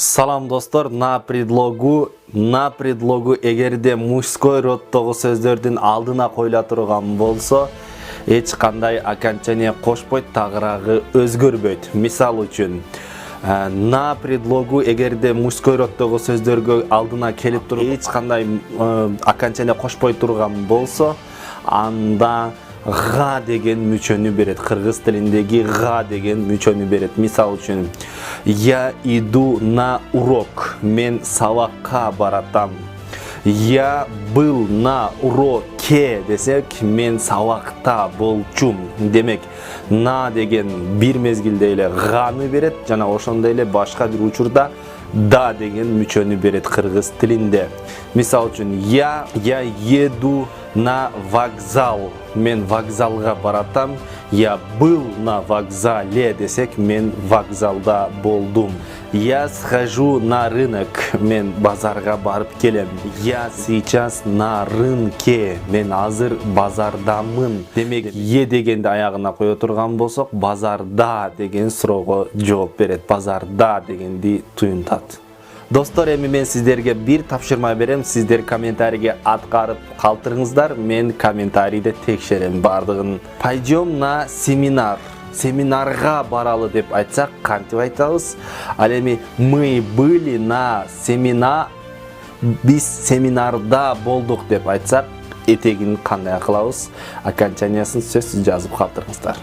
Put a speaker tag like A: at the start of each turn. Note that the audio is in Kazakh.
A: Салам достор, на предлогу эгерде мужской роддогу сөздөрдүн алдына коюла турган болсо, эч кандай окончание кошпойт, тагыраагы өзгөрбөйт. Мисал үчүн, на предлогу эгерде мужской роддогу сөздөргө алдына келип туруп эч кандай окончание кошпой турган болсо, анда га деген мүчөнү берет. Кыргыз тилиндеги га деген мүчөнү берет. Мисал үчүн, я иду на урок. Мен сабакка баратам. Я был на уроке десек, мен сабакта болчумун. Демек, на деген бир мезгилде эле ганы берет, жана ошондой эле башка бир учурда да деген мүчөнү берет кыргыз тилинде. Мисал үчүн, я еду на вокзал. Мен вокзалга баратам. Я был на вокзале десек, мен вокзалда болдум. Я схожу на рынок. Мен базарга барып келем. Я сейчас на рынке. Мен азыр базардамын. Демек, е дегенди аягына кое турган болсок, базарда деген суроого жооп берет. Базарда дегенди туюнтат. Достор, эми мен сиздерге бир тапшырма берем. Сиздер комментарийге аткарып калтырыңыздар. Мен комментарийде текшерем бардыгын. Пойдем на семинар. Семинарга баралы деп айтсак, кантип айтабыз? Ал эми мы были на семинар, биз семинарда болдук деп айтсак, этегин кандай кылабыз? Окончаниясын сөзсүз жазып калтырыңыздар.